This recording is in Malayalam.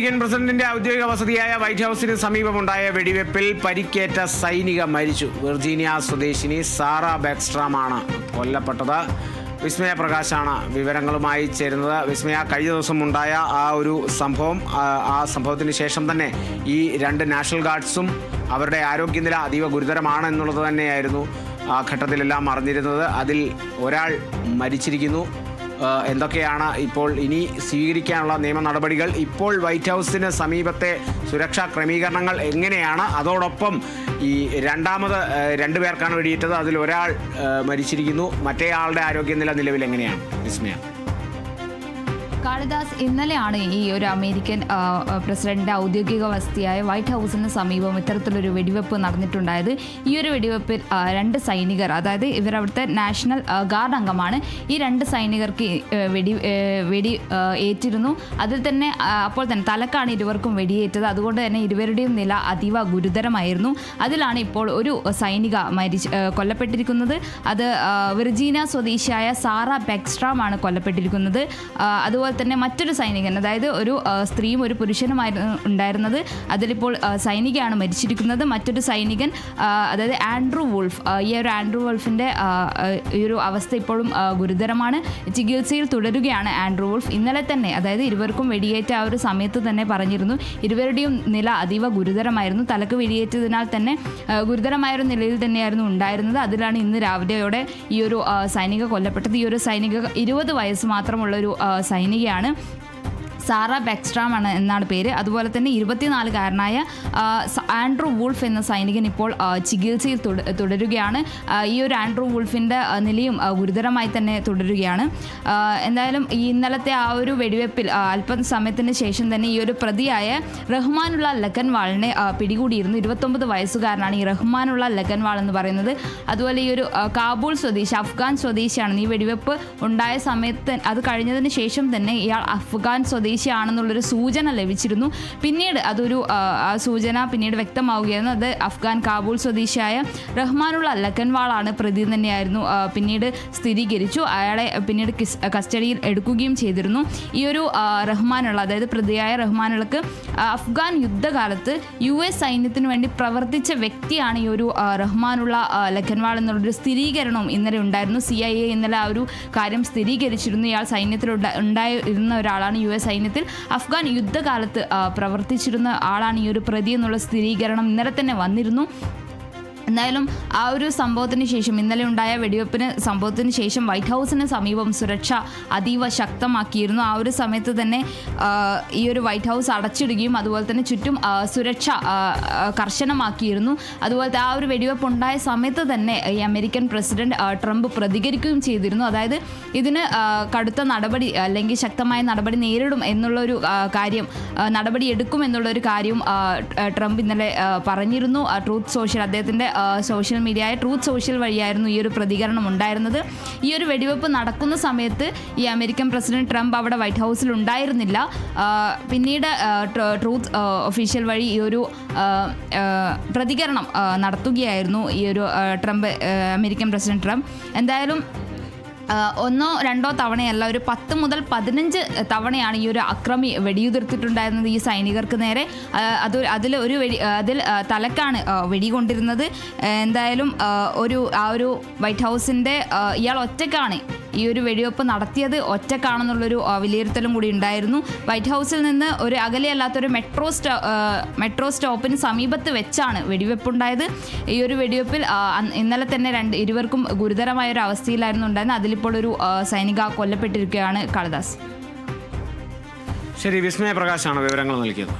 അമേരിക്കൻ പ്രസിഡന്റിന്റെ ഔദ്യോഗിക വസതിയായ വൈറ്റ് ഹൗസിന് സമീപമുണ്ടായ വെടിവെപ്പിൽ പരിക്കേറ്റ സൈനിക മരിച്ചു. വിർജീനിയ സ്വദേശിനി സാറ ബെക്സ്ട്രാമാണ് കൊല്ലപ്പെട്ടത്. വിസ്മയ പ്രകാശാണ് വിവരങ്ങളുമായി ചേരുന്നത്. വിസ്മയ, കഴിഞ്ഞ ദിവസം ഉണ്ടായ ആ സംഭവത്തിന് ശേഷം തന്നെ ഈ രണ്ട് നാഷണൽ ഗാർഡ്സും അവരുടെ ആരോഗ്യനില അതീവ ഗുരുതരമാണ് എന്നുള്ളത് തന്നെയായിരുന്നു ആ ഘട്ടത്തിലെല്ലാം അറിഞ്ഞിരുന്നത്. അതിൽ ഒരാൾ മരിച്ചിരിക്കുന്നു. എന്തൊക്കെയാണ് ഇപ്പോൾ ഇനി സ്വീകരിക്കാനുള്ള നിയമ നടപടികൾ? ഇപ്പോൾ വൈറ്റ് ഹൗസിന് സമീപത്തെ സുരക്ഷാ ക്രമീകരണങ്ങൾ എങ്ങനെയാണ്? അതോടൊപ്പം ഈ രണ്ടു പേർക്കാണ് വെടിയേറ്റത്. അതിൽ ഒരാൾ മരിച്ചിരിക്കുന്നു. മറ്റേയാളുടെ ആരോഗ്യനില നിലവിൽ എങ്ങനെയാണ് വിസ്മയ? കാളിദാസ്, ഇന്നലെയാണ് ഈ ഒരു അമേരിക്കൻ പ്രസിഡന്റിന്റെ ഔദ്യോഗിക വസതിയായ വൈറ്റ് ഹൗസിന് സമീപം ഇത്തരത്തിലൊരു വെടിവെപ്പ് നടന്നിട്ടുണ്ടായത്. ഈ ഒരു വെടിവെപ്പിൽ രണ്ട് സൈനികർ, അതായത് ഇവർ അവിടുത്തെ നാഷണൽ ഗാർഡ് അംഗമാണ്, ഈ രണ്ട് സൈനികർക്ക് വെടി ഏറ്റിരുന്നു. അതിൽ തന്നെ അപ്പോൾ തന്നെ തലക്കാണ് ഇരുവർക്കും വെടിയേറ്റത്. അതുകൊണ്ട് തന്നെ ഇരുവരുടെയും നില അതീവ ഗുരുതരമായിരുന്നു. അതിലാണ് ഇപ്പോൾ ഒരു സൈനിക കൊല്ലപ്പെട്ടിരിക്കുന്നത്. അത് വിർജീനിയ സ്വദേശിയായ സാറ ബെക്സ്ട്രാമാണ് കൊല്ലപ്പെട്ടിരിക്കുന്നത്. അതുപോലെ തന്നെ മറ്റൊരു സൈനികൻ, അതായത് ഒരു സ്ത്രീയും ഒരു പുരുഷനുമായിരുന്നു ഉണ്ടായിരുന്നത്. അതിലിപ്പോൾ സൈനികയാണ് മരിച്ചിരിക്കുന്നത്. മറ്റൊരു സൈനികൻ, അതായത് ആൻഡ്രൂ വുൾഫ്, ഈ ഒരു ആൻഡ്രൂ വുൾഫിൻ്റെ ഈ ഒരു അവസ്ഥ ഇപ്പോഴും ഗുരുതരമാണ്. ചികിത്സയിൽ തുടരുകയാണ് ആൻഡ്രൂ വുൾഫ്. ഇന്നലെ തന്നെ, അതായത് ഇരുവർക്കും വെടിയേറ്റ ആ ഒരു സമയത്ത് തന്നെ പറഞ്ഞിരുന്നു, ഇരുവരുടെയും നില അതീവ ഗുരുതരമായിരുന്നു. തലക്ക് വെടിയേറ്റതിനാൽ തന്നെ ഗുരുതരമായൊരു നിലയിൽ തന്നെയായിരുന്നു ഉണ്ടായിരുന്നത്. അതിലാണ് ഇന്ന് രാവിലെയോടെ ഈ ഒരു സൈനിക കൊല്ലപ്പെട്ടത്. ഈ ഒരു സൈനിക 20 വയസ്സ് മാത്രമുള്ളൊരു സൈനികയാണ്. സാറ ബെക്സ്ട്രാം എന്നാണ് പേര്. അതുപോലെ തന്നെ 24-കാരനായ ആൻഡ്രൂ വുൾഫ് എന്ന സൈനികൻ ഇപ്പോൾ ചികിത്സയിൽ തുടരുകയാണ്. ഈ ഒരു ആൻഡ്രൂ വുൾഫിൻ്റെ നിലയും ഗുരുതരമായി തന്നെ തുടരുകയാണ്. എന്തായാലും ഈ ഇന്നലത്തെ ആ ഒരു വെടിവെപ്പിൽ അല്പം സമയത്തിന് ശേഷം തന്നെ ഈ ഒരു പ്രതിയായ റഹ്മാനുള്ള ലഖൻവാളിനെ പിടികൂടിയിരുന്നു. 29 വയസ്സുകാരനാണ് ഈ റഹ്മാനുള്ള ലഖൻവാൾ എന്ന് പറയുന്നത്. അതുപോലെ ഈ ഒരു കാബൂൾ സ്വദേശി, അഫ്ഗാൻ സ്വദേശിയാണ്. ഈ വെടിവെപ്പ് ഉണ്ടായ സമയത്ത്, അത് കഴിഞ്ഞതിന് ശേഷം തന്നെ ഇയാൾ അഫ്ഗാൻ സ്വദേശിയാണെന്നുള്ളൊരു സൂചന ലഭിച്ചിരുന്നു. പിന്നീട് അതൊരു സൂചന പിന്നീട് വ്യക്തമാവുകയായിരുന്നു. അത് അഫ്ഗാൻ കാബൂൾ സ്വദേശിയായ റഹ്മാനുള്ള ലഖൻവാളാണ് പ്രതി തന്നെയായിരുന്നു പിന്നീട് സ്ഥിരീകരിച്ചു. അയാളെ പിന്നീട് കസ്റ്റഡിയിൽ എടുക്കുകയും ചെയ്തിരുന്നു. ഈ ഒരു റഹ്മാനുള്ള, അതായത് പ്രതിയായ റഹ്മാനുള്ളക്ക് അഫ്ഗാൻ യുദ്ധകാലത്ത് US സൈന്യത്തിന് വേണ്ടി പ്രവർത്തിച്ച വ്യക്തിയാണ് ഈ ഒരു റഹ്മാനുള്ള ലഖൻവാൾ എന്നുള്ളൊരു സ്ഥിരീകരണവും ഇന്നലെ ഉണ്ടായിരുന്നു. CIA ഇന്നലെ ആ ഒരു കാര്യം സ്ഥിരീകരിച്ചിരുന്നു. ഇയാൾ സൈന്യത്തിൽ ഉണ്ടായിരുന്ന ഒരാളാണ്. US സൈന്യത്തിൽ അഫ്ഗാൻ യുദ്ധകാലത്ത് പ്രവർത്തിച്ചിരുന്ന ആളാണ് ഈ ഒരു പ്രതി എന്നുള്ള സ്ഥിരീകരണം ഇന്നലെ തന്നെ വന്നിരുന്നു. എന്തായാലും ആ ഒരു സംഭവത്തിന് ശേഷം, ഇന്നലെ ഉണ്ടായ സംഭവത്തിന് ശേഷം വൈറ്റ് ഹൗസിന് സമീപം സുരക്ഷ അതീവ ശക്തമാക്കിയിരുന്നു. ആ ഒരു സമയത്ത് തന്നെ ഈ ഒരു വൈറ്റ് ഹൗസ് അടച്ചിടുകയും അതുപോലെ തന്നെ ചുറ്റും സുരക്ഷ കർശനമാക്കിയിരുന്നു. അതുപോലത്തെ ആ ഒരു വെടിവെപ്പ് ഉണ്ടായ സമയത്ത് തന്നെ ഈ അമേരിക്കൻ പ്രസിഡന്റ് ട്രംപ് പ്രതികരിക്കുകയും ചെയ്തിരുന്നു. അതായത് ഇതിന് കടുത്ത നടപടി അല്ലെങ്കിൽ ശക്തമായ നടപടി നേരിടും എന്നുള്ളൊരു കാര്യം, നടപടി എടുക്കും എന്നുള്ളൊരു കാര്യം ട്രംപ് ഇന്നലെ പറഞ്ഞിരുന്നു. ട്രൂത്ത് സോഷ്യൽ, അദ്ദേഹത്തിൻ്റെ സോഷ്യൽ മീഡിയയായ ട്രൂത്ത് സോഷ്യൽ വഴിയായിരുന്നു ഈ ഒരു പ്രതികരണം ഉണ്ടായിരുന്നത്. ഈ ഒരു വെടിവെപ്പ് നടക്കുന്ന സമയത്ത് ഈ അമേരിക്കൻ പ്രസിഡന്റ് ട്രംപ് അവിടെ വൈറ്റ് ഹൗസിൽ ഉണ്ടായിരുന്നില്ല. പിന്നീട് ട്രൂത്ത് ഒഫീഷ്യൽ വഴി ഈ ഒരു പ്രതികരണം നടത്തുകയായിരുന്നു ഈ ഒരു അമേരിക്കൻ പ്രസിഡന്റ് ട്രംപ്. എന്തായാലും 1-2 തവണയല്ല, ഒരു 10 മുതൽ 15 തവണയാണ് ഈ ഒരു അക്രമി വെടിയുതിർത്തിട്ടുണ്ടായിരുന്നത് ഈ സൈനികർക്ക് നേരെ. അതിൽ തലക്കാണ് വെടികൊണ്ടിരുന്നത്. എന്തായാലും ആ ഒരു വൈറ്റ് ഹൗസിൻ്റെ ഇയാൾ ഒറ്റക്കാണ് ഈ ഒരു വെടിവെപ്പ് നടത്തിയത്, ഒറ്റക്കാണെന്നുള്ളൊരു വിലയിരുത്തലും കൂടി ഉണ്ടായിരുന്നു. വൈറ്റ് ഹൗസിൽ നിന്ന് ഒരു അകലെയല്ലാത്തൊരു മെട്രോ സ്റ്റോപ്പിന് സമീപത്ത് വെച്ചാണ് വെടിവെപ്പുണ്ടായത്. ഈ ഒരു വെടിവെപ്പിൽ ഇന്നലെ തന്നെ ഇരുവർക്കും ഗുരുതരമായ ഒരു അവസ്ഥയിലായിരുന്നു ഉണ്ടായിരുന്നത്. അതിലിപ്പോൾ ഒരു സൈനിക കൊല്ലപ്പെട്ടിരിക്കുകയാണ്. കാളിദാസ്. ശരി, വിസ്മയ പ്രകാശാണ് വിവരങ്ങൾ നൽകിയത്.